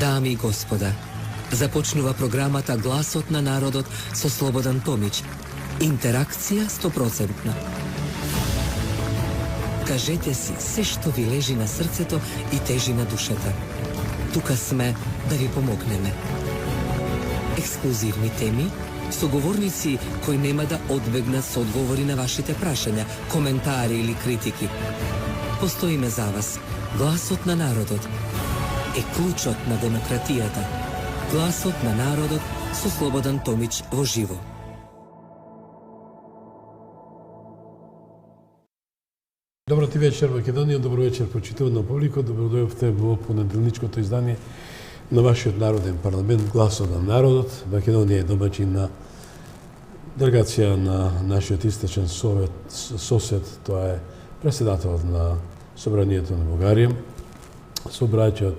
Дами и господа, започнува програмата Гласот на народот со Слободан Томич. Интеракција 100%. Кажете си се што ви лежи на срцето и тежи на душата. Тука сме да ви помогнеме. Ексклузивни теми, соговорници кои нема да одбегнат со одговори на вашите прашања, коментари или критики. Постоиме за вас. Гласот на народот е клучот на демократијата. Гласот на народот со Слободан Томич во живо. Добро ти вечер, Македонија, добро вечер, почитувана публика, добродојавте во понеделничкото издание на вашиот народен парламент, Гласот на народот. Македонија е домаќин на делегација на нашиот источен сосед, тоа е председателот на Собранието на Бугарија. Собранието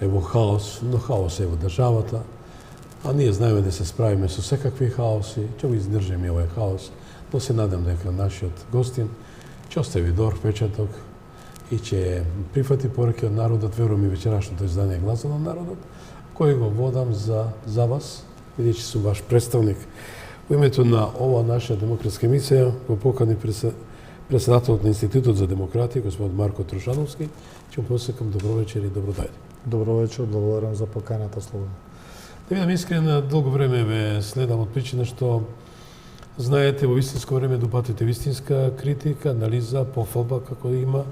е во хаос, но хаос е во државата, а ние знаеме да се справиме со секакви хаоси, ќе го издржиме овој хаос, но се надам дека нашиот гостин ќе остави добар впечаток и ќе прифати пораки од народот. Верувам и вечерашното издание Гласот на народот, кој го водам за вас, бидејќи сум ваш представник. Во името на ова наша демократска емисија го покани председателот на Институтот за демократија, господин Марко Трушановски, ќе му посекам добро вечер и добро дојде. Добро вечер, благодарам за поканата, Слободан. Да бидам искрен, долго време ве следам од причина што знаете, во вистинско време допатите вистинска критика, анализа, пофалба како има,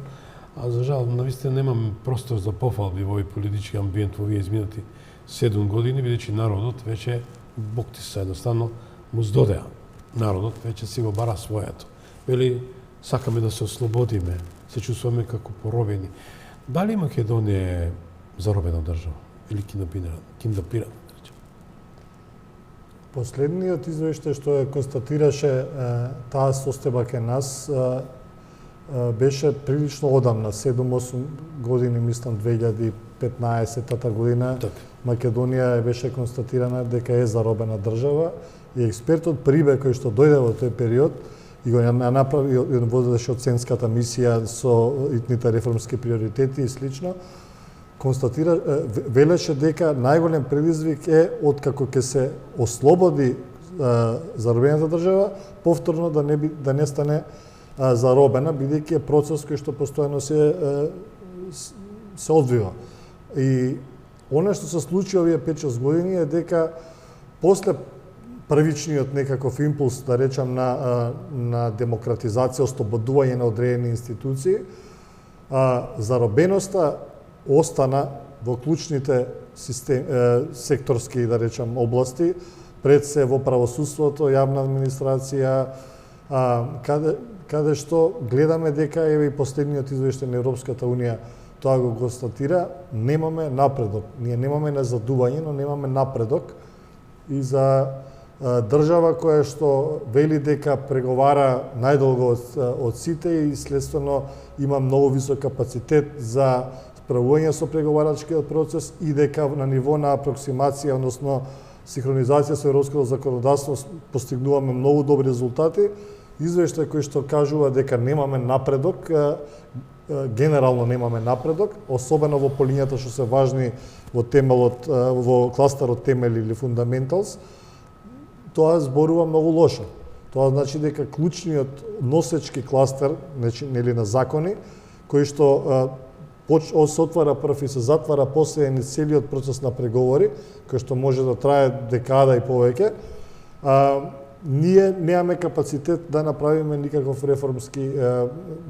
а за жал, навистина немам простор за пофалби во овој политички амбиент во овие изминати 7 години, бидејќи народот веќе Бог ти се едноставно му здодеа. Народот веќе си го бара своето. Вели, сакаме да се ослободиме, се чувствуваме како поробени. Дали Македонија е заробена држава или киндапирана? Последниот извештај што констатираше таа состојба кај нас беше прилично одамна, 7-8 години, мислам 2015 година. Так. Македонија беше констатирана дека е заробена држава и експертот Прибе кој што дојде во тој период и го направи и водеше оценската мисија со итните реформски приоритети и слично, констатира, велеше дека најголем предизвик е откако ќе се ослободи заробената држава, повторно да не стане заробена, бидејќи е процес кој што постојано се одвива. И она што се случи овие 5-6 години е дека после првичниот некаков импулс, да речам, на демократизација, ослободување на одредени институции, заробеноста остана во клучните секторски, да речам, области, пред се во правосудството, јавна администрација, каде што гледаме дека еве и последниот извештај на Европската унија тоа го констатира, немаме напредок. Ние немаме назадување, но немаме напредок и за држава која што вели дека преговара најдолго од сите и следствено има многу висок капацитет за справување со преговарачкиот процес и дека на ниво на апроксимација, односно синхронизација со европското законодавство постигнуваме многу добри резултати. Извештај кој што кажува дека немаме напредок, генерално немаме напредок, особено во полињата што се важни во темелот, во кластерот темели или фундаменталс, тоа зборува многу лошо. Тоа значи дека клучниот носечки кластер, нели на закони, кој што се отвара прв и се затвара после целиот процес на преговори, кој што може да трае декада и повеќе, ние немаме капацитет да направиме никаков реформски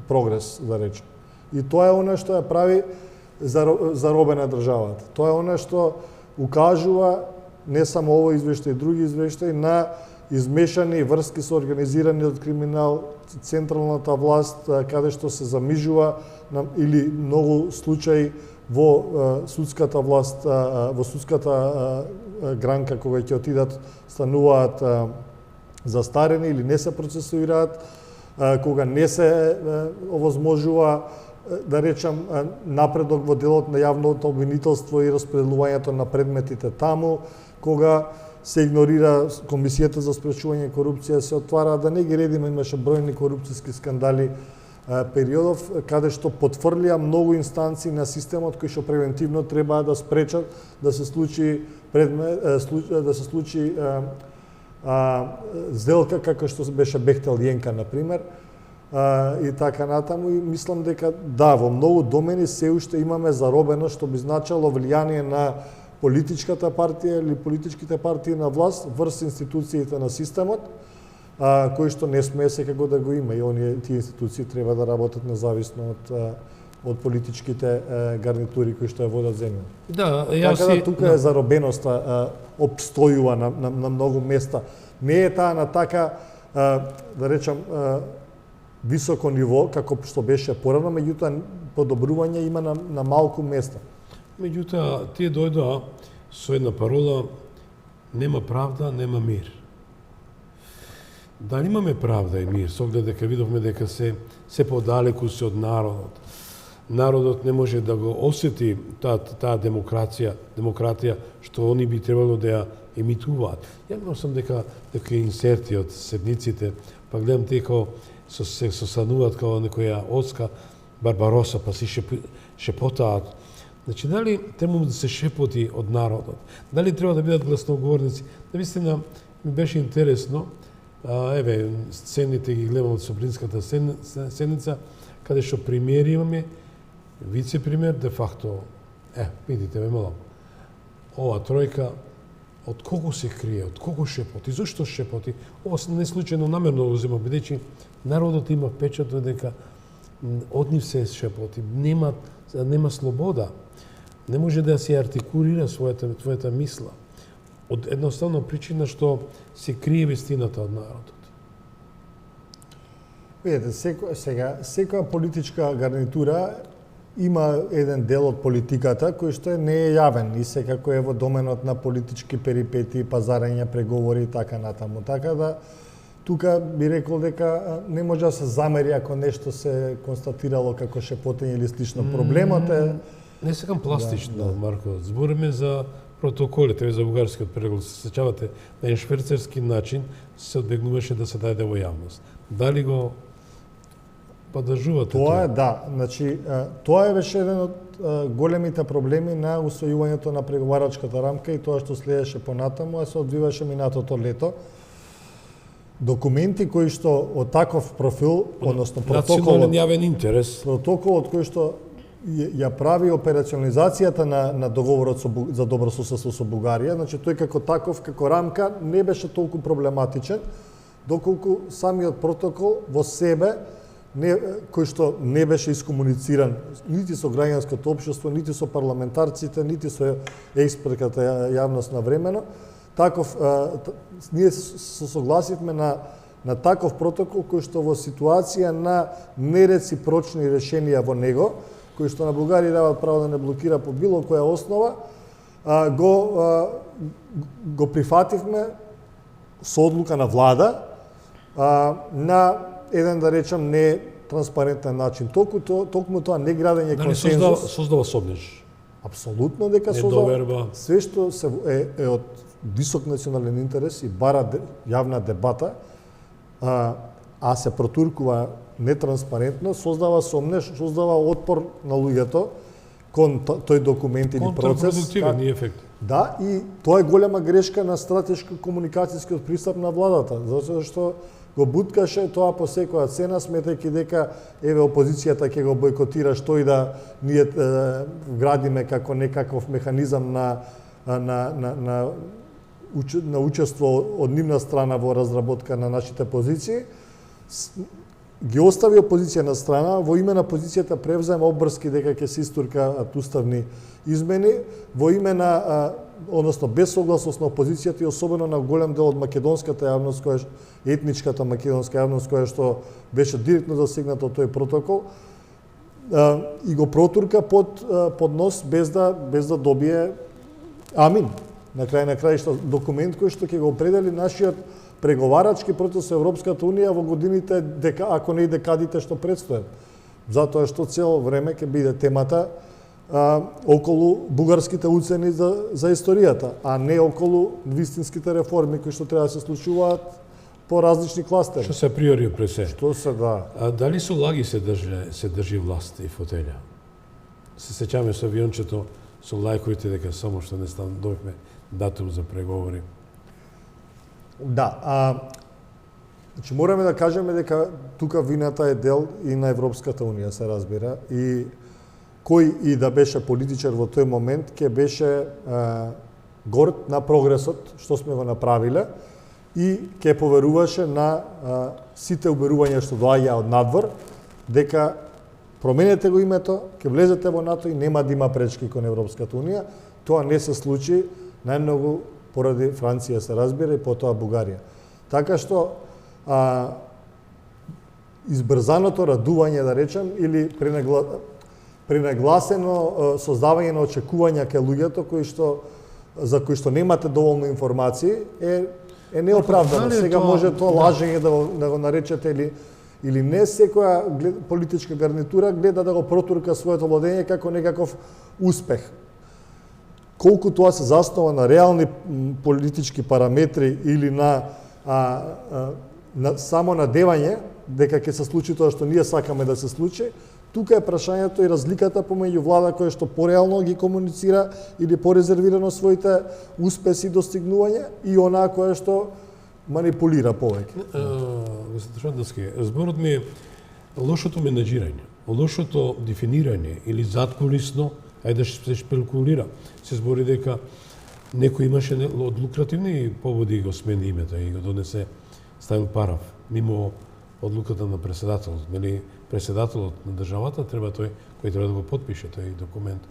прогрес, да речем. И тоа е она што ја прави заробена државата. Тоа е она што укажува не само овој извештај, други извештаи на измешани врски со организираниот криминал, централната власт, каде што се замижува или многу случаи во судската власт, во судската гранка кога ќе отидат, стануваат застарени или не се процесуираат, кога не се овозможува, да речам, напредок во делот на јавното обвинителство и распределувањето на предметите таму, кога се игнорира Комисијата за спречување корупција, се отвара, да не ги редиме, имаше бројни корупцијски скандали периодов каде што потврлија многу инстанции на системот кои што превентивно требаа да спречат да се случи сделка како што беше Бехтел Јенка на пример и така натаму, и мислам дека да, во многу домени се уште имаме заробено, што би значало влијание на политичката партија или политичките партии на власт врз институциите на системот, кои што не смее секако да го има, и тие институции треба да работат независно од политичките гарнитури кои што ја водат земја. Да, така да тука е заробеноста обстојува на многу места. Не е таа на така, да речам, високо ниво, како што беше порано, меѓутоа подобрување има на малку места. Меѓутоа, тие дојдоа со една парола: нема правда, нема мир. Дали имаме правда и мир, со оглед дека видовме дека се подалеку се од народот. Народот не може да го осети таа демократија што они би требало да ја емитуваат. Ја мислам дека инсерти од седниците, па гледам дека се состануваат како некоја оска Барбароса, па си шепотаат. Значи, дали требamo да се шепоти од народот? Дали треба да бидат гласноговорници? Навистина ми беше интересно, еве, сцените ги гледам од Собринската седница, каде што премиери имаме, вице-премиер, де факто, видите ме мало, ова тројка, од кого се крие, од кого шепоти, зошто шепоти? Ова не случајно намерно го земам, бидејќи народот има впечаток дека од нив се шепоти, нема слобода, не може да се артикулира својата мисла. Од едноставна причина што се крие вистината од народот. Видете, секоја политичка гарнитура има еден дел од политиката кој што не е јавен и секако е во доменот на политички перипети, пазарење, преговори и така натаму. Така да, тука би рекол дека не може да се замери ако нешто се констатирало како шепотење или слично. Проблемот е... Не секам пластично, Марко. Збориме за протоколите, за бугарскиот преговор. Се сеќавате, на еден шверцерски начин се одбегнуваше да се даде во јавност. Дали го поддржувате тоа? Да. Значи, тоа беше еден од големите проблеми на усвојувањето на преговарачката рамка и тоа што следеше понатаму, се одвиваше минатото лето. Документи кои што од таков профил, односно национален јавен интерес, протоколот кој што ја прави операционализацијата на договорот за добро соседство со Бугарија, значи тој како таков, како рамка, не беше толку проблематичен, доколку самиот протокол во себе, кој што не беше искомунициран нити со граѓанското општество, нити со парламентарците, нити со експертската јавност на времено, таков, ние се согласивме на таков протокол кој што во ситуација на нереципрочни решенија во него, кои што на Бугарија дават право да не блокира по било која основа, го прифативме со одлука на влада на еден, да речам, не транспарентен начин. Токму тоа неградење консензус создава собнеж. Апсолутно дека создава. Све што е од висок национален интерес и бара јавна дебата, а се протуркува нетранспарентно, создава сомнеж, создава отпор на луѓето кон тој документ или процес. Контрапродуктивен ефект. Да, и тоа е голема грешка на стратешко-комуникацијскиот пристап на владата, затоа што го буткаше тоа по секоја цена, сметајќи дека еве опозицијата ќе го бойкотира, што и да ние вградиме како некаков механизам на учество од нивна страна во разработка на нашите позиции. Ги остави опозиција на страна, во име на позицијата превзема обврски дека ќе се истуркаат уставни измени, во име на, односно без согласност на опозицијата и особено на голем дел од македонската јавност, етничката македонска јавност која што беше директно засегната од тој протокол, и го протурка под нос без да добие амин. На крај документ кој што ќе го определи нашиот преговарачки процес со Европската Унија во годините, ако не и декадите што предстојат. Затоа што цело време ќе биде темата околу бугарските уцени за историјата, а не околу вистинските реформи кои што треба да се случуваат по различни кластери. Што се априори пред се? Што се да. А дали со лаги се држи власт и фотелја? Се сеќаме со авиончето, со лајковите, дека само што не добивме датум за преговори. Да, значи мораме да кажеме дека тука вината е дел и на Европската унија, се разбира, и кој и да беше политичар во тој момент ќе беше горд на прогресот што сме го направиле и ќе поверуваше на сите уберувања што доаѓа од надвор, дека променете го името, ќе влезете во НАТО и нема да има пречки кон Европската унија. Тоа не се случи, најмногу поради Франција, се разбира, и потоа Бугарија. Така што избрзаното радување, да речем, или пренагласено создавање на очекувања кај луѓето за кои што немате доволно информации е неоправдано. Сега може тоа лажење да го наречете или не секоја политичка гарнитура гледа да го протурка своето владење како некаков успех. Колку тоа се заснова на реални политички параметри или на само надевање дека ќе се случи тоа што ние сакаме да се случи, тука е прашањето и разликата помеѓу влада која што пореално ги комуницира или порезервирано своите успеси и достигнувања и онаа која што манипулира повеќе. Господин Шандовски, зборот ми е лошото менеджирање, лошото дефинирање или задкулисно, ајде се шпекулира. Се збори дека некој имаше од лукративни поводи го смени името и го донесе Стајн Парав, мимо одлуката на председателот. Нели председателот на државата треба тој кој треба да го потпише тој документ,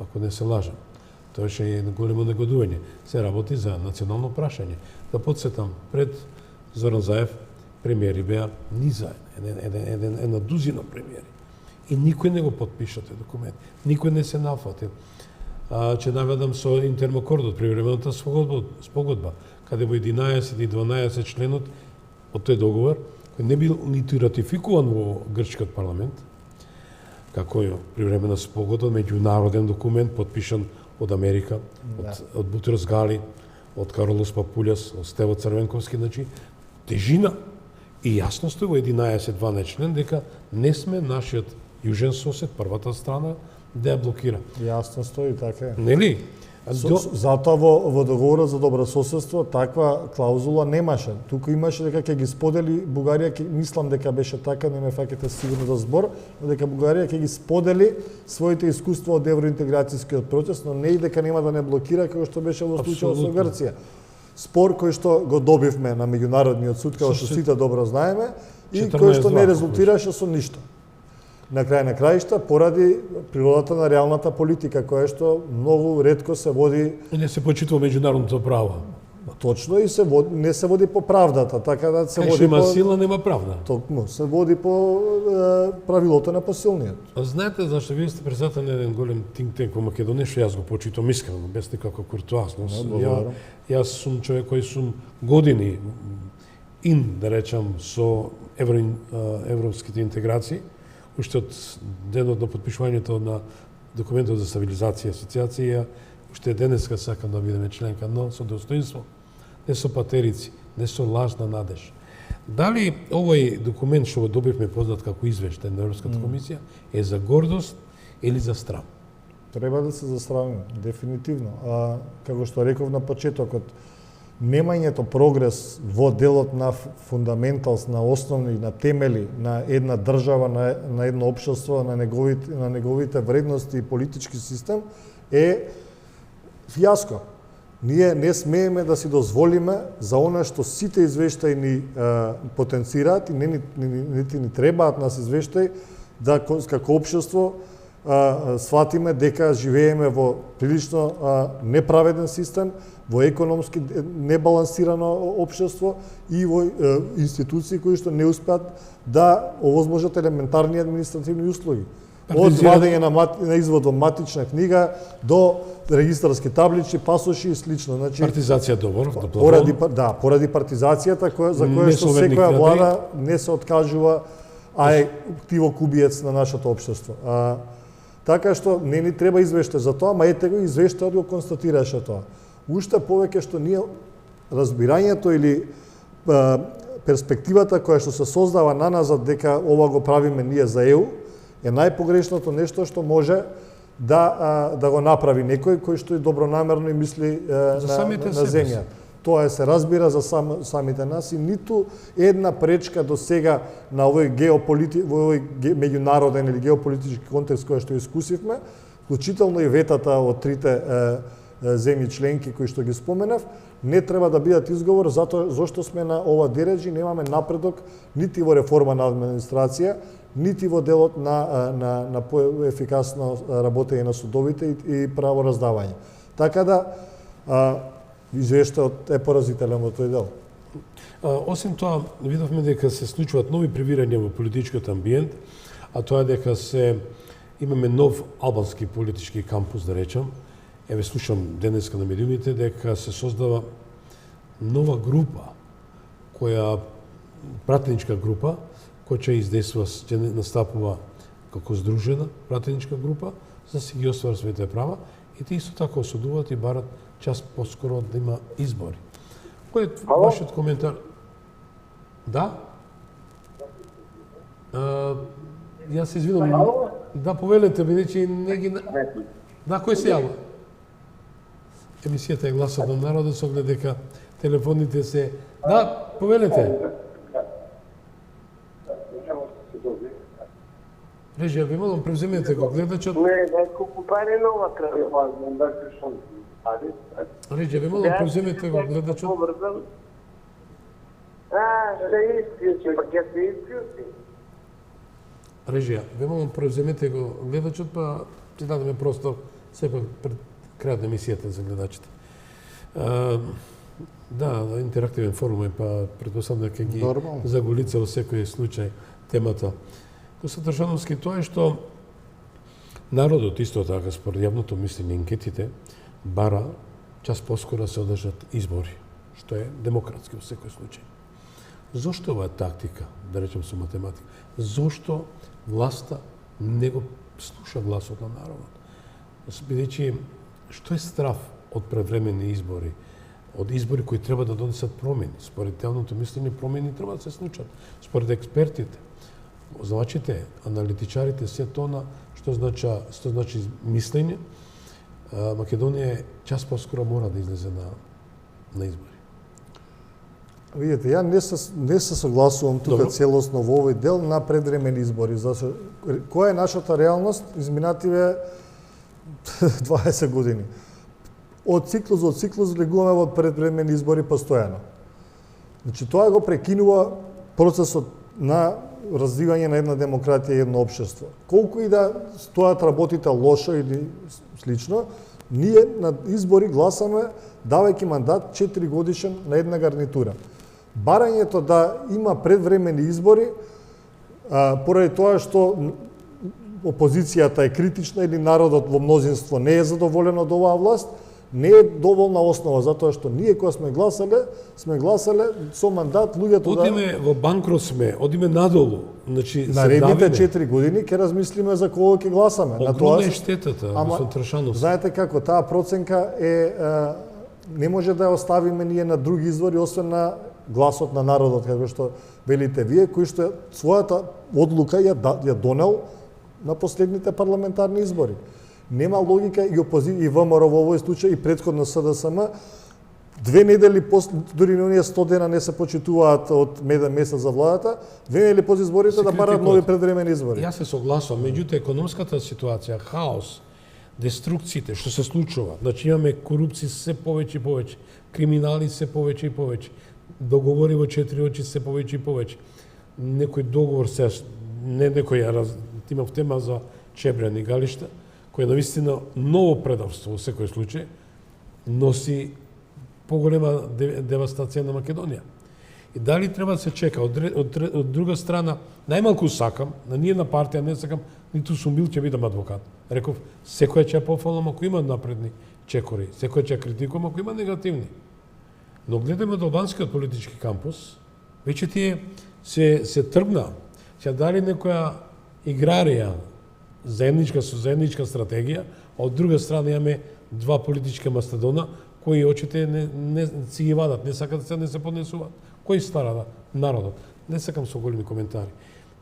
ако не се лажам. Тоа е едно големо негодување. Се работи за национално прашање. Да подсетам, пред Зоран Заев премиери беа низа, една дузина премиери. И никој не го потпиша тој документ. Никој не се нафатил. Ќе наведам со Интермакордот, привремената спогодба, каде во 11 и 12 членот од тој договор, кој не бил ниту ратификуван во грчкиот парламент, како привремена спогодба, меѓународен документ, подпишан од Америка, од Бутрос Гали, од Каролос Папулјас, од Стево Црвенковски, значи, тежина и јасно стои во 11-12 член дека не сме нашиот јужен сосед, првата страна, да ја блокира. Јасно стои, така е. Нели? Затоа во договорот за добрососедство таква клаузула немаше. Тука имаше дека ќе ги сподели Бугарија, мислам дека беше така, не ме фаќате сигурно за збор, но дека Бугарија ќе ги сподели своите искуства од евроинтеграцијскиот процес, но не и дека нема да не блокира како што беше во случајот со Грција. Спор кој што го добивме на меѓународниот суд, како што сите добро знаеме, и кој што не резултираше со ништо. На крај на краишта, поради природата на реалната политика, која што многу ретко се води... И не се почитува меѓународното право. Точно, и не се води по правдата, така да се води по... има сила, нема правда. Токму, се води по правилото на посилниот. Знаете зашто вие сте председател на еден голем think tank во Македонија, што јас го почитам искрено, без никаква куртуазност. Јас сум човек кој сум години да речам, со европските интеграции, уште од денот на подпишувањето на документот за стабилизација и асоциација, уште денеска сакам да бидеме членка, но со достоинство, не со патерици, не со лажна надеж. Дали овој документ што го добивме познат како извештај на Европската комисија е за гордост или за срам? Треба да се засрамиме, дефинитивно. Како што реков на почетокот, немањето прогрес во делот на фундаменталс, на основни, на темели на една држава, на едно општество, на неговите вредности и политички систем е фијаско. Ние не смееме да си дозволиме за она што сите извештаи ни потенцираат и нити ни требаат нас извештаи да како општество сватиме дека живееме во прилично неправеден систем, во економски небалансирано општество и во институции кои што не успеат да овозможат елементарни административни услуги. Од вадење на извод во матична книга до регистарски табличи, пасоши и слично. Значи, партизација добро, поради партизацијата за која што секоја влада не се откажува, а е активок убиец на нашето општество. Така што не ни треба извештај за тоа, ма ете го извештајот го констатираше тоа. Уште повеќе што ние разбирањето или перспективата која што се создава на назад дека ова го правиме ние за ЕУ е најпогрешното нешто што може да го направи некој кој што и добронамерно и мисли на земја. Тоа се разбира за самите нас и ниту една пречка до сега на овој меѓународен или геополитички контекст кој што искусивме, вклучително и ветата од трите земји членки кои што ги споменав, не треба да бидат изговор зашто сме на ова дереџи, немаме напредок нити во реформа на администрација, нити во делот на поефикасно работење на судовите и правораздавање. Така да, извештајот е поразителен во тој дел. Осим тоа, видовме дека се случуваат нови превирања во политичкиот амбиент, а тоа е дека имаме нов албански политички кампус, да речам. Еве слушам денеска на медиумите дека се создава нова група, пратеничка група, која ќе издейства, ќе настапува како здружена пратеничка група, за да си ги остварат своите права, и тие исто така осудуваат и барат час поскоро да има избори. Кој е вашиот коментар? Да? Јас се извинувам. Да, повелете, бидејќи не ги... Да, кој се јава? Емисијата е Гласот на народот, со оглед дека телефоните се... Да, повелете. Режија, ви молам, превземете го гледачот. Не, колку пари нова треба. Режија, ви молам, превземете го гледачот. Се искјучи, па ќе се искјучи. Режија, ви молам, превземете го гледачот, па ќе дадеме простор сепак пред крајот на емисијата за гледачите. Да, интерактивен форум е, па предпоставам дека ги заголица во секој случај темата. Содржановски тоа е што народот исто така според јавното мислење анкетите бара час поскоро се одржат избори, што е демократски во секој случај. Зошто оваа тактика, да речем со математика? Зошто власта не го слуша гласот на народот? Бидејќи што е страв од превременни избори, од избори кои треба да донесат промени? Според јавното мислење промени треба да се случат. Според експертите, познавачите, аналитичарите, се тоа што значи мислење, Македонија час поскоро мора да излезе на избори. Видите, ја не се согласувам тука целосно во овој дел на предвремени избори. Која е нашата реалност изминативе 20 години? Од циклус влегуваме во предвремени избори постојано. Значи, тоа го прекинува процесот на развивање на една демократија и едно општество. Колку и да стојат работите лошо или слично, ние на избори гласаме давајќи мандат 4 годишен на една гарнитура. Барањето да има предвремени избори, поради тоа што опозицијата е критична или народот во мнозинство не е задоволен од оваа власт, не е доволна основа, затоа што ние кога сме гласале со мандат луѓето да... Одиме во банкрот сме, одиме надолу. Значи, наредните 4 години ќе размислиме за кого ќе гласаме. Огромна е штетата, господин Трашанов. Знаете како, таа проценка е... не може да ја оставиме ние на други извори, освен на гласот на народот, како што велите вие, кој што својата одлука ја донел на последните парламентарни избори. Нема логика и опозиција и ВМРО во овој случај и претходно СДСМ 2 недели после, дури оние 100 дена не се почитуваат од меден месец за владата, 2 недели после изборите да бараат нови предвремени избори. Јас се согласувам, меѓутоа економската ситуација, хаос, деструкциите што се случува, значи имаме корупција се повеќе и повеќе, криминали се повеќе и повеќе, договори во 4 очи се повеќе и повеќе. Некој договор се не некој имав тема за Чебрен и Галишта, кој навистина ново предавство во секој случај носи поголема девастација на Македонија. И дали треба да се чека од друга страна, најмалку сакам, на ниједна партија не сакам, ниту сум бил ќе бидам адвокат. Реков, секој ќе пофалам ако има напредни чекори, секој ќе критикувам ако има негативни. Но гледаме од албанскиот политички кампус, веќе тие се тргна, ќе дали некоја играрија заедничка стратегија, а од друга страна имаме два политички мастодона кои очите не си ги вадат, не сакат да се поднесуваат. Кој стара народот? Не сакам со големи коментари.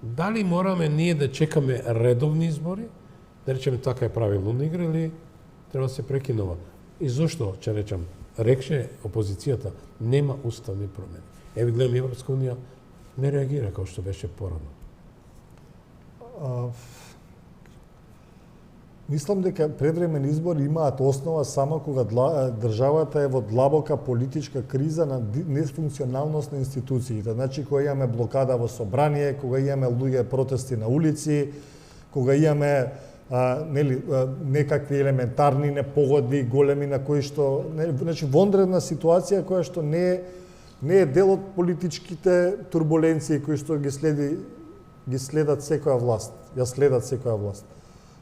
Дали мораме ние да чекаме редовни избори, да речеме така е правилно игра, или треба да се прекинува? И зошто, ќе речам, рекше опозицијата, нема уставни промени. Еви гледам, Европска унија не реагира како што беше порано. Мислам дека предвремени избори имаат основа само кога државата е во длабока политичка криза на нефункционалност на институциите. Значи, кога имаме блокада во собрание, кога имаме луѓе протести на улици, кога имаме некакви елементарни непогоди, големи на кои што... Значи, вонредна ситуација која што не е дел од политичките турбуленции кои што ги следат секоја власт. Ја следат секоја власт.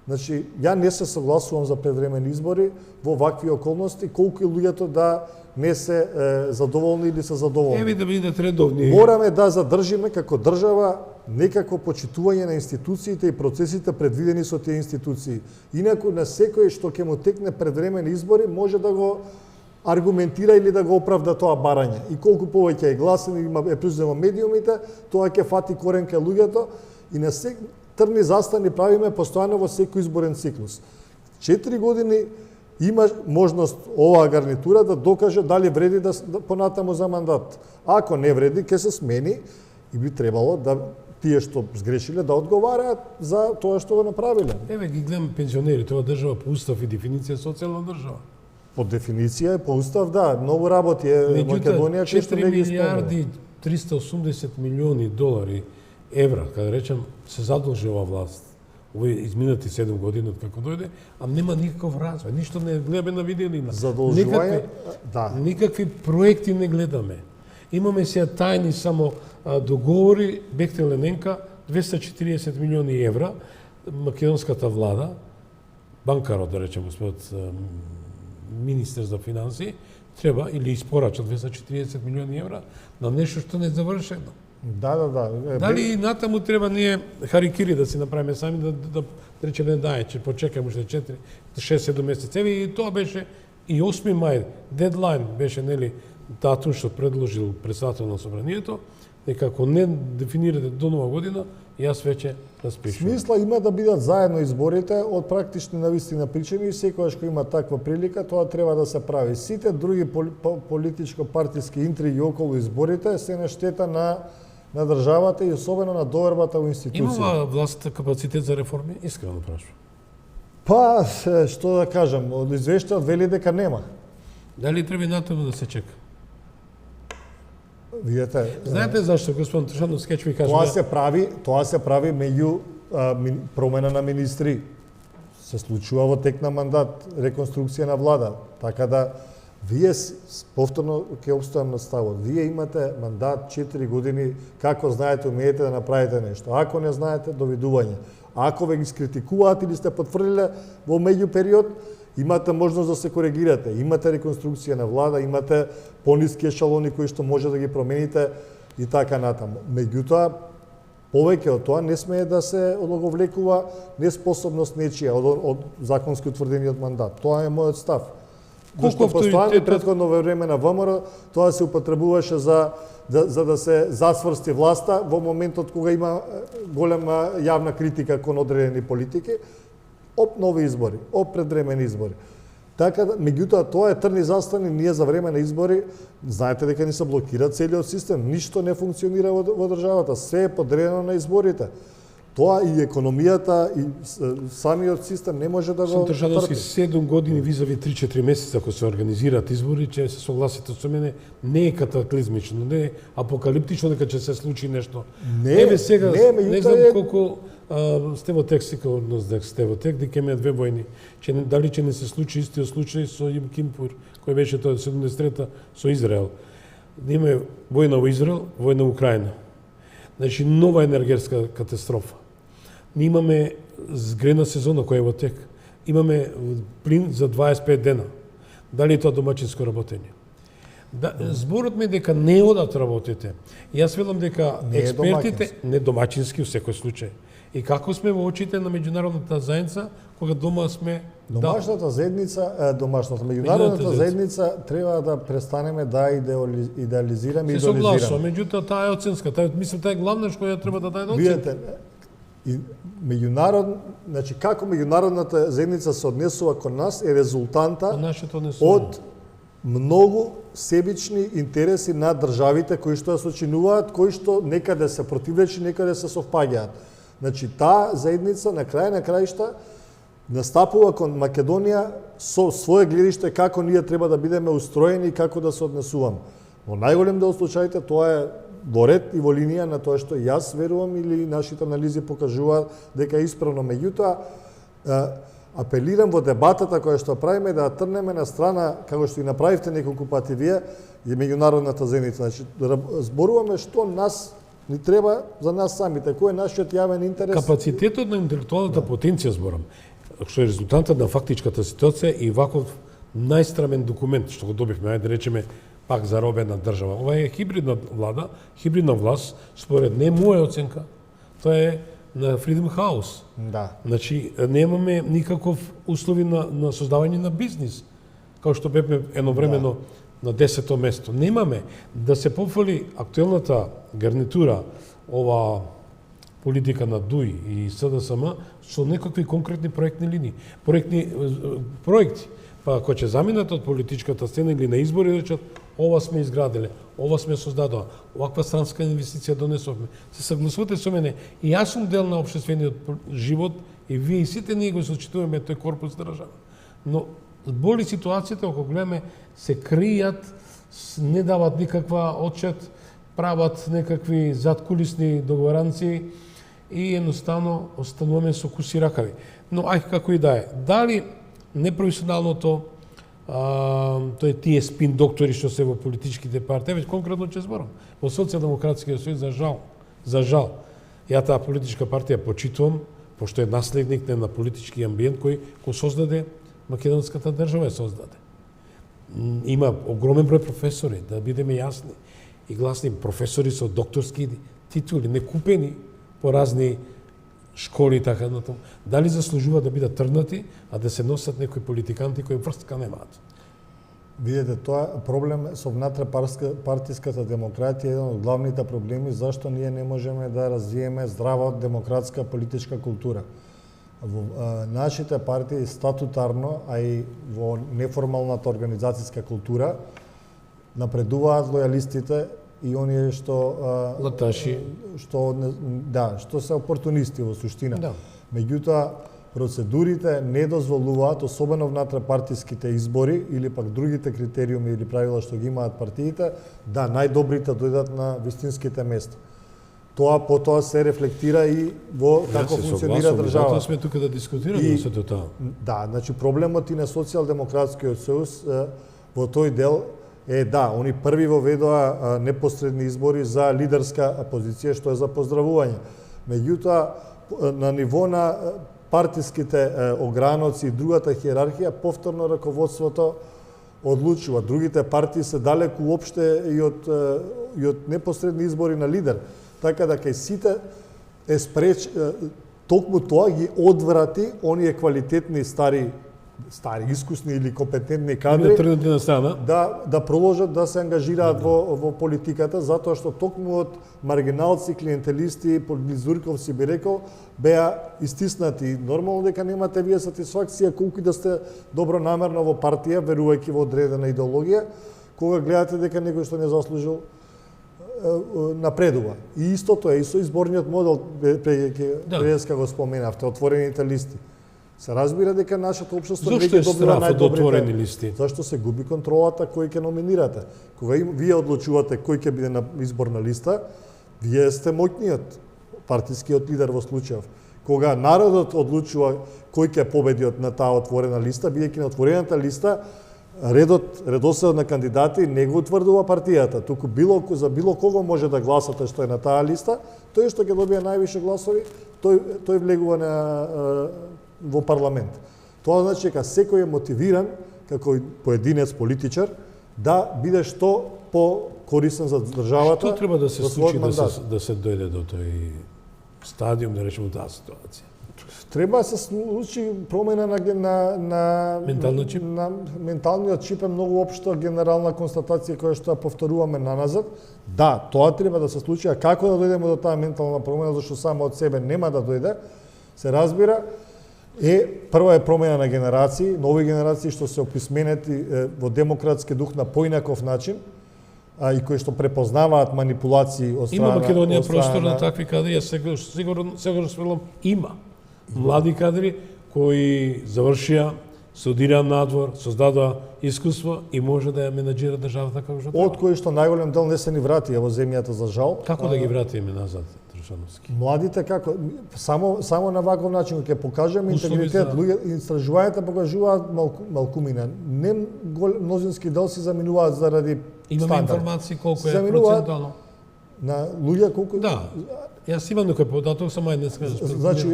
Значи, ја не се согласувам за предвремени избори во вакви околности, колку и луѓето да не се задоволни или се задоволни. Еви да бидат редовни. Мораме да задржиме како држава некако почитување на институциите и процесите предвидени со тие институции. Инаку на секој што ќе му текне предвремени избори може да го аргументира или да го оправда тоа барање. И колку повеќе е гласен и е присутен во медиумите, тоа ќе фати корен кај луѓето и на трни застани правиме постојано во секој изборен циклус. 4 години има можност оваа гарнитура да докаже дали вреди да понатаму за мандат. Ако не вреди, ќе се смени и би требало да тие што сгрешиле да одговараат за тоа што го направиле. Еве ги гледам пензионерите, ова држава по устав и дефиниција социјална држава. По дефиниција е по устав, да, многу работи е Македонија кои што не ги 4 милиарди 380 милиони долари евра, кога речам, се задолжи ова власт. Овој изминати 7 години од како дојде, а нема никаков развој, ништо не гледаме на видеолина. Задолжување, да. Никакви проекти не гледаме. Имаме сега тајни само договори, Бехтел Лененка, 240 милиони евра, македонската влада, банкарот, да речем, господот министер за финансии, треба или испорача 240 милиони евра на нешто што не е завршено. Да. Дали натаму треба ние харикири да си направиме сами, да речеме да, ќе почекаме уште 6-7 месеци. Еви и тоа беше и 8 мај, дедлайн беше, нели, датум што предложил председател на собранието, дека ако не дефинирате до нова година, јас веќе распишувам. Смисла има да бидат заедно изборите од практични навистина причини и секогаш кој има таква прилика, тоа треба да се прави. Сите други политичко-партиски интриги околу изборите се на штета на државата и особено на довербата во институцијата. Имава властта капацитет за реформи? Искрено прашувам. Па, што да кажам, од извештајот вели дека нема. Дали треба натаму да се чека? Видете, Знаете зашто, господин Тушанов Скеч ви кажа? Тоа се прави меѓу промена на министри. Се случува во тек на мандат, реконструкција на влада. Така да вие повторно ќе обстојам на ставот. Вие имате мандат 4 години, како знаете, умеете да направите нешто. Ако не знаете, довидување. Ако ве ги скритикуваат или сте потврдиле во меѓу период, имате можност да се коригирате. Имате реконструкција на влада, имате пониски ешалони кои што може да ги промените и така натаму. Меѓутоа, повеќе од тоа не смее да се одговлекува неспособност нечија од законски утврдениот мандат. Тоа е мојот став. Колку постојано претходно време на ВМРО, тоа се употребуваше за да се засврсти власта во моментот кога има голема јавна критика кон одредени политики, об нови избори, об предвремени избори. Така да, меѓутоа, тоа е трни застани, ние за време на избори, знаете дека ни се блокира целиот систем, ништо не функционира во државата, се е подредено на изборите. Тоа и економијата, и самиот систем не може да го трпи. 7 години визави 3-4 месеца, ако се организираат избори, ќе се согласите со мене, не е катаклизмично, не е апокалиптично дека ќе се случи нешто. Еве сега, не знам колку сте во тек, сигурно сте во тек, дека имаме две војни. Дали ќе не се случи истиот случај со Јом Кипур, кој беше тоа 73-та со Израел. Има војна во Израел, војна во Украина. Значи, нова енергетска катастрофа. Ние имаме згрена сезона која е во тек. Имаме плин за 25 дена. Дали е тоа домачинско работење? Зборот ми е дека не одат работите. Јас велам дека експертите не домачински во секој случај. И како сме во очите на меѓународната заедница кога дома сме Домашната заедница, меѓународната Меѓународната заедница треба да престанеме да идеализираме и Се согласувам, идеализираме. меѓутоа таа е оценска, мислам таа е главна што ја треба да даде оценка. Видете, и значи како меѓународната заедница се однесува кон нас е резултанта Нашето не од многу себични интереси на државите кои што ја сочинуваат, кои што некаде се противречни, некаде се совпаѓаат. Значи таа заедница на крај на краишта настапува кон Македонија со свое гледиште како ние треба да бидеме устроени и како да се однесуваме. Во најголем дел случаите тоа е во ред и во линија на тоа што јас верувам или нашите анализи покажуваат дека е исправно. Меѓутоа, апелирам во дебатата која што правиме да трнеме на страна, како што и направивте неколку пати вие, и меѓународната заедница. Значи, зборуваме што нас ни треба за нас самите, кој е нашиот јавен интерес. Капацитетот на интелектуалната потенција зборам, што е резултантот на фактичката ситуација и ваков најстрамен документ што го добивме, ајде да речеме пак заробена држава. Ова е хибридна влада, хибридна власт, според не моја оценка, тоа е на Freedom House. Да. Значи, немаме никаков услови на создавање на бизнис, како што бевме едновремено на 10-то место. Немаме да се пофали актуелната гарнитура, ова политика на ДУИ и СДСМ со некакви конкретни проектни линии. Проекти, па ако ќе заминат од политичката сцена или на избори, речат, ова сме изградиле, ова сме создадоа, оваква странска инвестиција донесовме. Се согласувате со мене, и јас сум дел на општествениот живот, и вие и сите ние го сочитуваме тој корпус држава. Но боли ситуацијата, ако гледаме, се кријат, не дават никаква отчет, прават некакви задкулисни договоранци и едноставно остануваме со куси ракави. Но ај како и да е, дали непрофесионалното, тој тие спин доктори што се во политичките партии, веќе конкретно ќе зборам, во Социјалдемократскиот сојуз за жал, ја таа политичка партија почитувам, пошто е наследник на политички амбиент кој создаде македонската држава е создаде. Има огромен број професори, да бидеме јасни и гласни, професори со докторски титули, не купени по разни школи и така натаму. Дали заслужува да бидат тргнати, а да се носат некои политиканти кои врстка немаат? Видете, тоа проблем со внатре партиската демократија е еден од главните проблеми зашто ние не можеме да развиеме здрава демократска политичка култура. Во нашите партии статутарно, а и во неформалната организацијска култура напредуваат лојалистите и оние што латаши, што се опортунисти во суштина. Да. Меѓутоа процедурите не дозволуваат, особено внатре партиските избори или пак другите критериуми или правила што ги имаат партиите, да најдобрите дојдат на вистинските места. Тоа потоа се рефлектира и во како функционира државата. Затоа сме тука да дискутираме сето тоа. Да, значи проблемот и на Социјалдемократскиот сојуз во тој дел е они први воведоа непосредни избори за лидерска позиција, што е за поздравување. Меѓутоа, на ниво на партиските ограноци и другата хиерархија, повторно раководството одлучува. Другите партии се далеку уопште и од непосредни избори на лидер. Така да кај сите е токму тоа ги одврати оние квалитетни стари искусни или компетентни кадри да продолжат да се ангажираат во политиката, затоа што токму од маргиналци, клиентелисти, подблизурковци би рекол, беа истиснати. Нормално дека немате вие сатисфакција колку да сте добронамерно во партија, верувајќи во одредена идеологија, кога гледате дека некој што не заслужил напредува. И истото е и со изборниот модел, преска го споменавте, отворените листи. Се разбира дека нашето општество не ги добива најдобрите листи. Зашто се губи контролата кој ќе номинирате. Кога вие одлучувате кој ќе биде на изборна листа, вие сте моќниот партискиот лидер во случајов. Кога народот одлучува кој ќе победи на таа отворена листа, бидејќи на отворената листа редоследот на кандидати не го утврдува партијата, туку за било кого може да гласате што е на таа листа, тој што ќе добие највише гласови, тој влегува во парламент. Тоа значи дека секој е мотивиран како поединец политичар да биде што покорисен за државата. Што треба да се случи да се дојде до тој стадиум, да речеме таа ситуација? Треба да се случи промена на Менталниот чип? На менталниот чип е многу општа генерална констатација која што ја повторуваме наназад. Да, тоа треба да се случи, а како да дојдеме до таа ментална промена, зашто само од себе нема да дојде, се разбира, прво е промена на генерации, нови генерации што се описменети во демократски дух на поинаков начин, и кои што препознаваат манипулации од страна. Има Македонија простор на такви кадри, сигурно свелам има млади кадри кои завршија, студираа надвор, создадоа искуство и може да ја менаџира државата како што треба. Од кои што најголем дел не се ни вратија во земјата за жал. Како да ги вратиме назад, Трушановски? Младите како само на ваков начин ќе покажеме интегритет, луѓе истражувањата покажуваат малкумина. Не мнозински дел се заминуваат заради имаме информации колку е заминуваат процентуално. На луѓе колку Да. Јас имам некој податок, само еден скажеш. Значи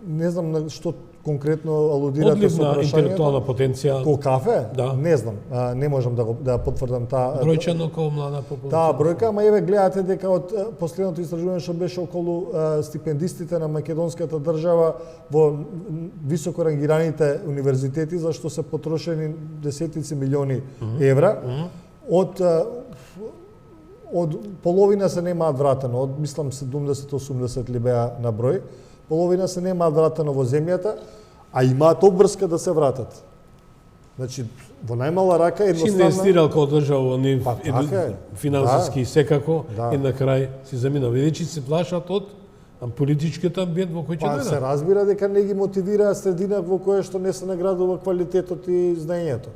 не знам на што конкретно алудирате одлив со на прашањето. интелектуална потенција. По кафе? Да. Не знам, не можам да потврдам таа Бројчано како млада популација. таа бројка, ама еве гледате дека од последното истражување што беше околу стипендистите на македонската држава во високо рангираните универзитети, за што се потрошени десетици милиони евра, од половина се немаат вратено, од мислам 70-80 ли беа на број, половина се немаат вратено во земјата, а имаат обврска да се вратат. Значи, во најмала рака Си едноставно... инвестирал као држава, не така е. финансиски секако, Да. и на крај си заминал. Видечи се плашат од политичкиот амбиент во кој ќе се дојдат. разбира дека не ги мотивираа средина во која што не се наградува квалитетот и знаењето.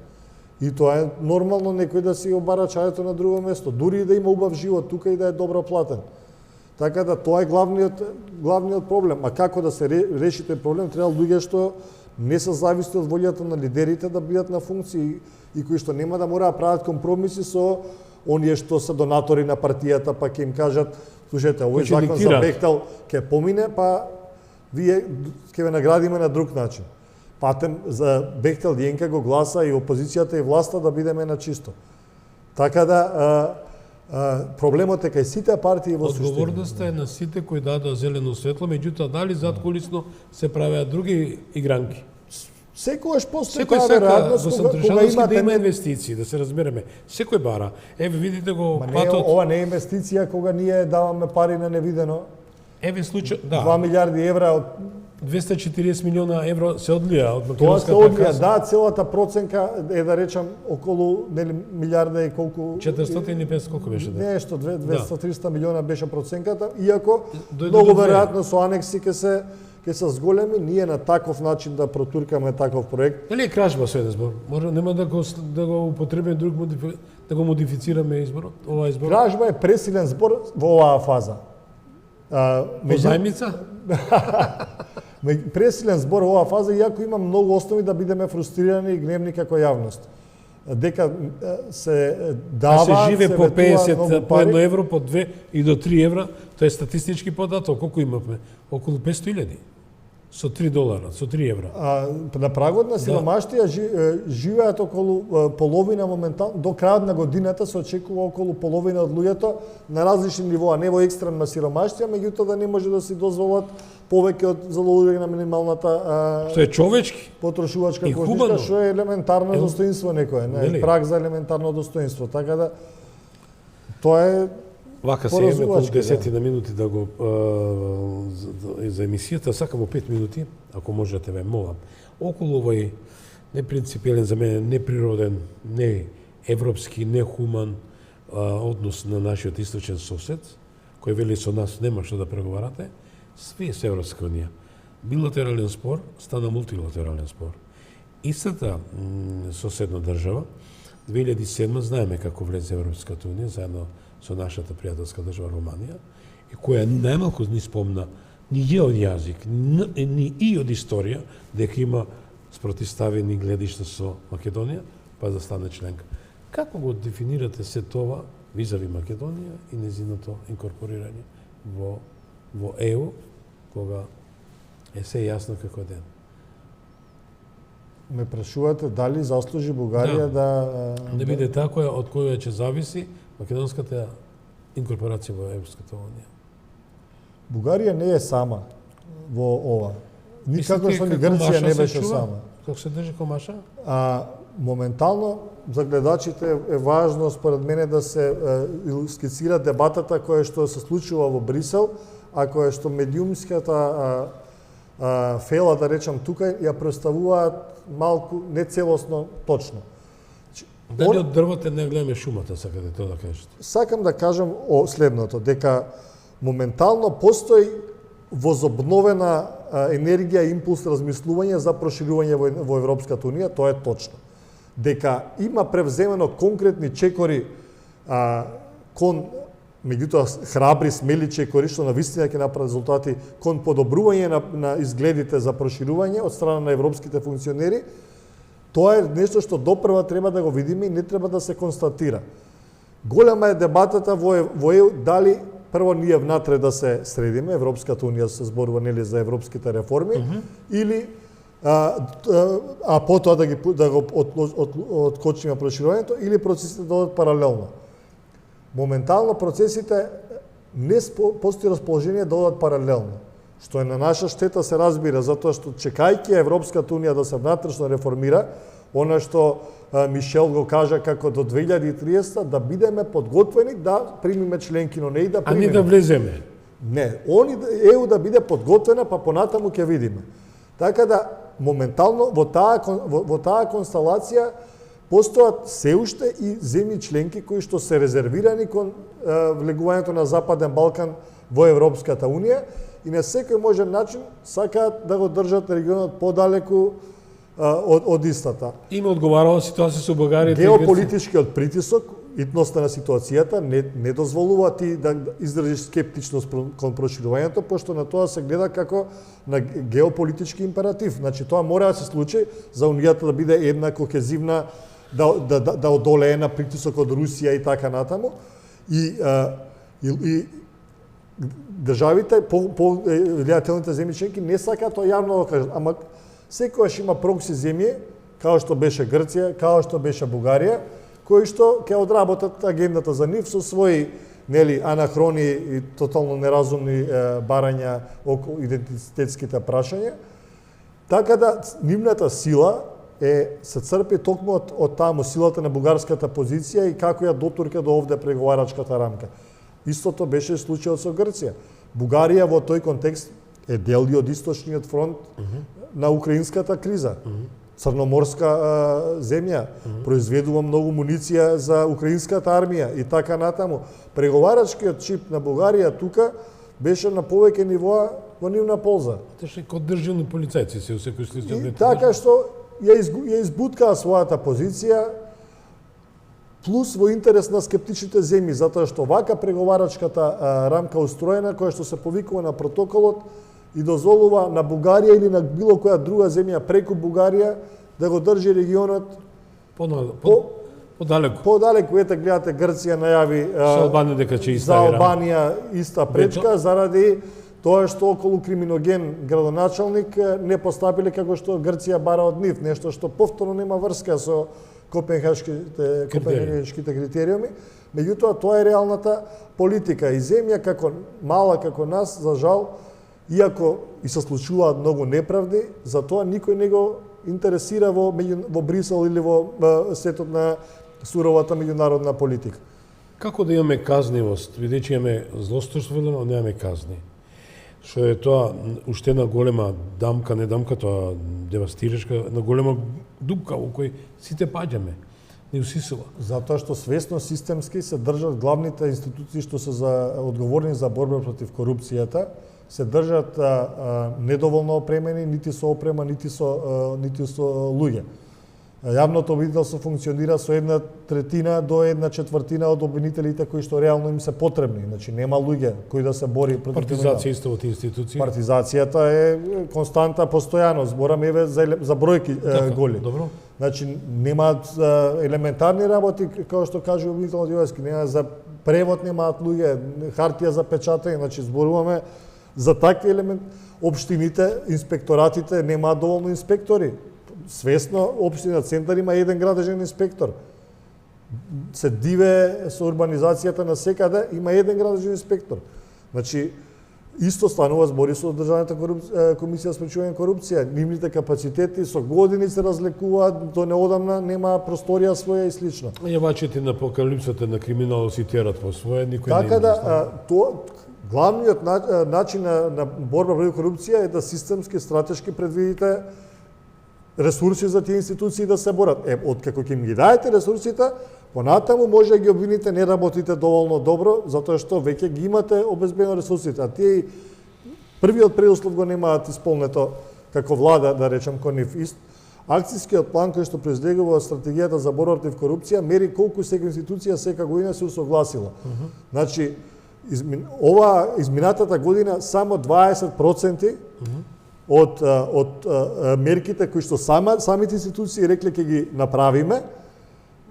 И тоа е нормално некој да си обара чајето на друго место, дури и да има убав живот тука и да е добро платен. Така да тоа е главниот проблем. А како да се реши тој проблем, треба луѓе што не се зависни од волјата на лидерите да бидат на функции и кои што нема да мора да прават компромиси со оние што се донатори на партијата, па ќе им кажат, слушајте, овој Кои ќе закон за диктираат. Бехтел ќе помине, па вие ќе ве наградиме на друг начин. Патем за Бехтел Јенка го гласа и опозицијата и власта да бидеме на чисто. Така да проблемот е кај сите партии во суштина. Одговорноста е на сите кои дадоа зелено светло, меѓутоа дали задкулисно се правеа други игранки. Секојаш постои Секој таа сака веројатност во кога Сантрешановски да има имате инвестиции, да се разбереме. Секој бара. Еве видите го Ма не, патот. ова не е инвестиција кога ние даваме пари на невидено. Еве случај, 2 да. милиарди евра од 240 милиона евро се одлија од тоа се македонската одлија, каса. да, целата проценка е да речам околу нели милиарда и колку 450 колку беше да. нешто 200-300 милиона беше проценката, иако Дојде многу до две. веројатно со анекси ќе се зголеми, ние на таков начин да протуркаме таков проект. Дали е кражба со еден збор? Може нема да го употребиме друг да го модифицираме изборот, оваа избор. Кражба е пресилен збор во оваа фаза. Позајмица? Пресилен збор во оваа фаза, иако има многу основи да бидеме фрустрирани и гневни како јавност. Дека се дава, се живе по ветуваат 50, многу по пари. 1 евро, по 2 и до 3 евра, тоа е статистички податок. Колку имавме? Околу 500.000. Со 3 долара, со 3 евра. На прагот на сиромаштија живеат околу половина моментално, до крајот на годината се очекува околу половина од луѓето на различни нивоа, не во екстремна сиромаштија, меѓутоа да не може да си дозволат повеќе од залудување на минималната Што е човечки. потрошувачка и кошничка, хубаво. што е елементарно достоинство некое, Нели? праг за елементарно достоинство, така да тоа е Вака се еме околу Поразувачки, 10 на минути да го за емисијата, сакам 5 минути, ако можете ве молам. Околу овој непринципиелен за мене, неприроден, не европски, не хуман однос на нашиот источен сосед, кој вели со нас нема што да преговарате, све се Европска унија. Билатерален спор стана мултилатерален спор. Истата соседна држава 2007 знаеме како влезе Европската унија заедно со нашата пријателска држава Романија, и која најмалку ни спомна ни е од јазик, ни и од историја, дека има спротивставени гледишта со Македонија, па да стане членка. Како го дефинирате се тоа визави Македонија и незиното инкорпорирање во ЕУ, кога е се јасно како ден? ме прашувате дали заслужи Бугарија Да биде така од која ќе зависи македонската инкорпорација во Европската унија. Бугарија не е сама во ова. Никако што ни Грција не беше сама. Како се држи комаша? Моментално за гледачите е важно според мене да се скицира дебатата која што се случува во Брисел, а која што медиумската фела, да речам тука, ја представуваат малку нецелосно точно. Дали од дрвото не гледаме шумата, сакате тоа да кажете? Сакам да кажам о следното, дека моментално постои возобновена енергија, импулс, размислување за проширување во Европската Унија, тоа е точно. Дека има превземено конкретни чекори кон, меѓутоа храбри, смели чекори, што навистина ќе направат резултати кон подобрување на изгледите за проширување од страна на европските функционери, тоа е нешто што допрва треба да го видиме и не треба да се констатира. Голема е дебатата во ЕУ дали прво ние внатре да се средиме, Европската Унија се зборува нели за европските реформи, или потоа да го откочиме проширувањето, или процесите да одат паралелно. Моментално процесите не постои расположение да одат паралелно, што е на наша штета се разбира, затоа што чекајќи Европската Унија да се внатрешно реформира, она што Мишел го кажа како до 2030 да бидеме подготвени да примиме членки, но не и да примиме. А не да влеземе. Не, ЕУ да биде подготвена, па понатаму ќе видиме. Така да моментално во таа констелација постојат се уште и земји членки кои што се резервирани кон влегувањето на Западен Балкан во Европската Унија и на секој можен начин сакаат да го држат регионот подалеку од истата. Има одговарала ситуација со Бугарија. Геополитичкиот притисок, итноста на ситуацијата, не дозволува ти да изразиш скептичност кон проширувањето, пошто на тоа се гледа како на геополитички императив. Значи, тоа мора да се случи за Унијата да биде една кохезивна, да одолее на притисок од Русија и така натаму. И државите, влијателните земји членки не сакаат тоа јавно да кажат, ама секојаш има прокси земји, као што беше Грција, као што беше Бугарија, кои што ќе одработат агендата за нив со своји анахрони и тотално неразумни барања околу идентитетските прашања. Така да нивната сила се црпи токму од таму, силата на бугарската позиција и како ја дотурка до овде преговарачката рамка. Истото беше случајот со Грција. Бугарија во тој контекст е дел и од источниот фронт на украинската криза. Црноморска земја, произведува многу муниција за украинската армија и така натаму. Преговарачкиот чип на Бугарија тука беше на повеќе нивоа во нивна полза. Теше код државни полицајци се секој случај. И така што ја избуткаа својата позиција, плюс во интерес на скептичните земји, затоа што вака преговарачката рамка устроена, која што се повикува на протоколот, и дозволува на Бугарија или на било која друга земја преку Бугарија да го држи регионот подалеку. Подалеку, ете гледате Грција најави со Албанија дека ќе за Албанија иста пречка заради тоа што околу криминоген градоначалник не постапиле како што Грција бара од нив, нешто што повторно нема врска со копенхашките критериуми. Меѓутоа тоа е реалната политика и земја како мала како нас, за жал, иако и се случуваат многу неправди, затоа никој не го интересира во Брисел или во светот на суровата меѓународна политика. Како да имаме казнивост, бидејќи имаме злосторство, но немаме казни? Што е тоа уште една голема дамка, не дамка, тоа девастирачка, една голема дупка во кој сите паѓаме. Не усисува. Затоа што свесно системски се држат главните институции што се одговорни за борба против корупцијата, се држат недоволно опремени, нити со опрема, нити со луѓе. Јавното обвинителство функционира со 1/3 до 1/4 од обвинителите кои што реално им се потребни. Значи нема луѓе кои да се бори против партизација исто во тие институции. Партизацијата е константа постојано, зборам еве за бројки голи. Добро. Значи немаат елементарни работи, како што кажува обвинител Јовески, нема за превод, немаат луѓе, хартија за печатање, значи зборуваме за такви елементи. Општините, инспекторатите немаат доволно инспектори. Свесно, општина Центар има еден градежен инспектор. Се диве со урбанизацијата на секаде, има еден градежен инспектор. Значи, Исто станува збори со Државната комисија за спречување корупција. Нивните капацитети со години се разлекуваат, до неодамна нема просторија своја и слично. Јавачите на апокалипсата на криминалот си терат по своje, никој Така не да, главниот начин на борба против корупција е да системски, стратешки предвидите ресурси за тие институции да се борат. Откако ќе им ги даете ресурсите, понатаму може да ги обвините не работите доволно добро, затоа што веќе ги имате обезбедено ресурсите, а тие првиот предуслов го немаат исполнето како влада, да речем, кон нив. Акцијскиот план кој што произлегува стратегијата за борба против корупција мери колку секоја институција секоја година се усогласила. Значи, изминатата година само 20% од мерките кои што самите институции рекле ќе ги направиме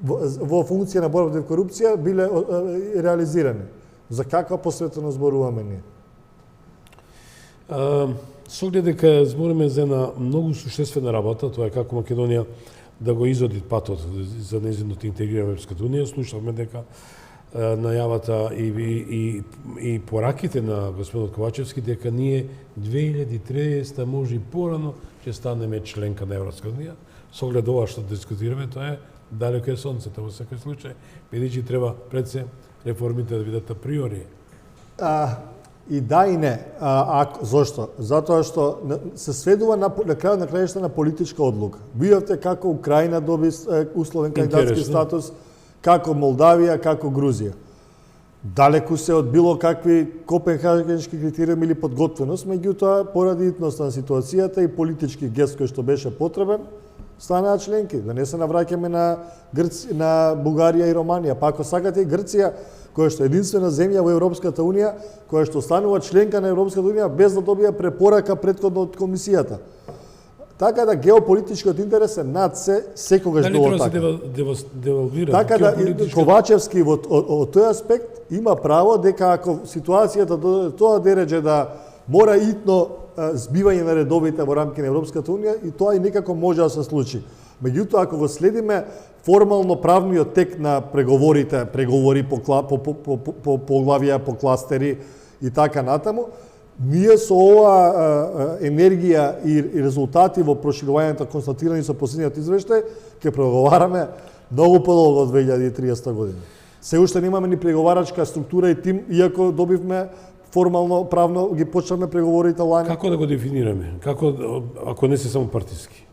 во функција на борба против корупција биле реализирани. За каква посветеност зборуваме ние? Со оглед дека збориме за една многу суштествена работа, тоа е како Македонија да го изоди патот за нејзиното интегрирање во Европската унија, слушавме дека најавата и пораките на господинот Ковачевски дека ние 2030 може и порано ќе станеме членка на Европска унија. Со оглед ова што дискутираме, тоа е далеко е сонцето во секој случај, бидејќи треба пред се реформите да бидат априори. И да и не. Зошто? Затоа што се сведува на крајот на крајшта на политичка одлука. Видовте како Украина доби условен кандидатски статус, како Молдавија, како Грузија. Далеку се од било какви копенхагенски критериуми или подготвеност, меѓутоа поради итноста на ситуацијата и политички гест кој што беше потребен, станаа членки. Да не се навраќаме на Бугарија и Романија. Па ако сакате и Грција, која што е единствена земја во Европската унија, која што станува членка на Европската унија без да добија препорака претходно од комисијата. Така да геополитичкиот интерес е над секогаш било така. Дали се девалвира? Така да Ковачевски од тој аспект има право дека ако ситуацијата до тоа дереđe да мора итно збивање на редовите во рамки на Европската унија и тоа и некако може да се случи. Меѓутоа, ако го следиме формално правниот тек на преговори по поглавија, по кластери и така натаму, ние со ова енергија и резултати во проширувањето констатирани со последниот извештај, ќе преговараме многу подолго од 2030 година. Се уште немаме ни преговарачка структура и тим, иако добивме формално, правно, ги почнаме преговорите лани. Како да го дефинираме? Како, ако не се само партиски?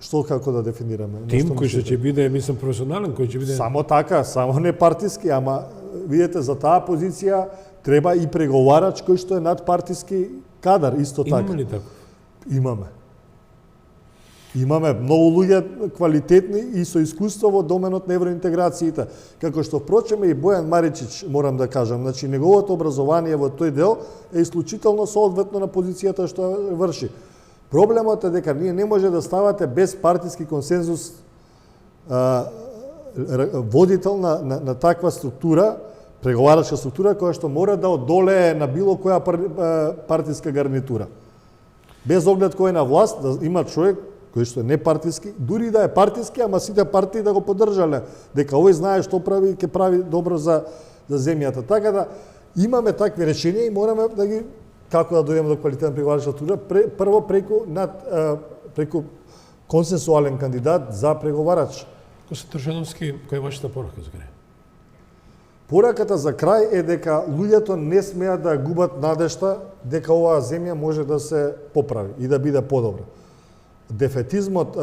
Што како да дефинираме? Тим кој ќе биде, мислам, професионален, кој ќе биде... Само така, само не партиски, ама видите, за таа позиција треба и преговарач кој што е надпартиски кадар, исто така. Имаме ли така? Имаме. Имаме многу луѓе квалитетни и со искуство во доменот на евроинтеграциите. Како што впрочем и Бојан Маричич, морам да кажам, значи неговото образование во тој дел е исклучително соодветно на позицијата што врши. Проблемот е дека ние не може да ставате без партиски консензус водител на таква структура, преговарачка структура, која што мора да одолее на било која партиска гарнитура. Без оглед кој е на власт, да има човек кој што е непартиски, дури да е партиски, ама сите партии да го поддржале, дека овој знае што прави и ќе прави добро за земјата. Така да имаме такви решенија и мораме да ги како да дојдеме до квалитетна преговарачка структура, прво преку консенсуален кандидат за преговарач. Кој Тршановски, која е вашата порака за крај? Пораката за крај е дека луѓето не смеат да губат надежта дека оваа земја може да се поправи и да биде подобра. Дефетизмот,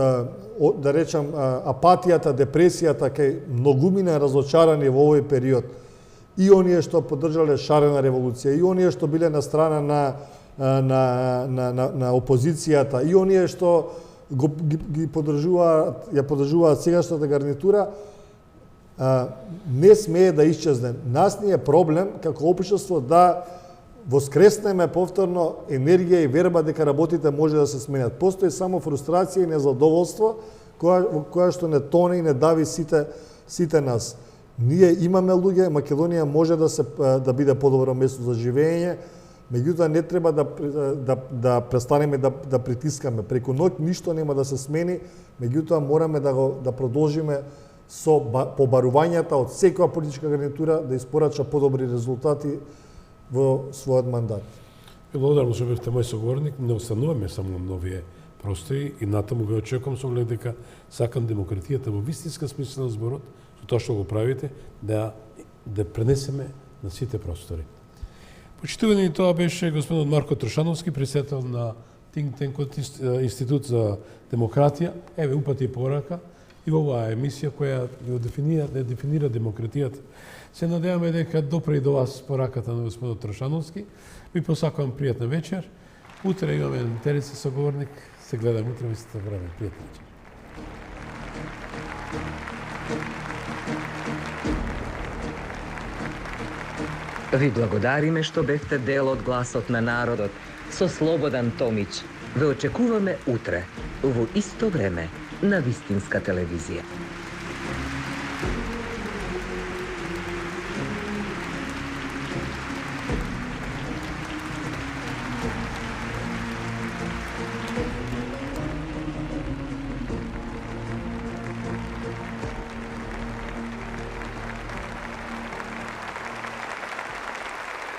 да речам, апатијата, депресијата кај многумина разочарани во овој период, и оние што поддржале шарена револуција, и оние што биле на страна на опозицијата, и оние што ја поддржуваат сегашната гарнитура, не смее да исчезне. Нас ни е проблем како општество да воскреснеме повторно енергија и верба дека работите може да се сменат. Постои само фрустрација и незадоволство која што не тоне и не дави сите нас. Ние имаме луѓе, Македонија може да биде подобро место за живење, меѓутоа не треба да престанеме да притискаме. Преку ноќ ништо нема да се смени, меѓутоа мораме да продолжиме со побарувањата од секоја политичка гарнитура да испорача подобри резултати во својот мандат. Благодарам што бевте мој соговорник, не остануваме само на овие простори и натаму ве очекувам со оглед дека сакам демократијата во вистинска смисла на зборот, со тоа што го правите, да пренесеме на сите простори. Почитувани, тоа беше господинот Марко Трошановски, председател на Think Tank Институт за демократија. Еве упати порака и оваа емисија која дефинира демократијата. Се надеваме дека допре и до вас пораката на господинот Трошановски. Ви посакувам пријатна вечер. Утре имаме интересен соговорник. Се гледам утре во истото време. Пријатна вечер. Ви благодариме што бевте дел од гласот на народот со Слободан Томич. Ве очекуваме утре во исто време на Вистинска телевизија.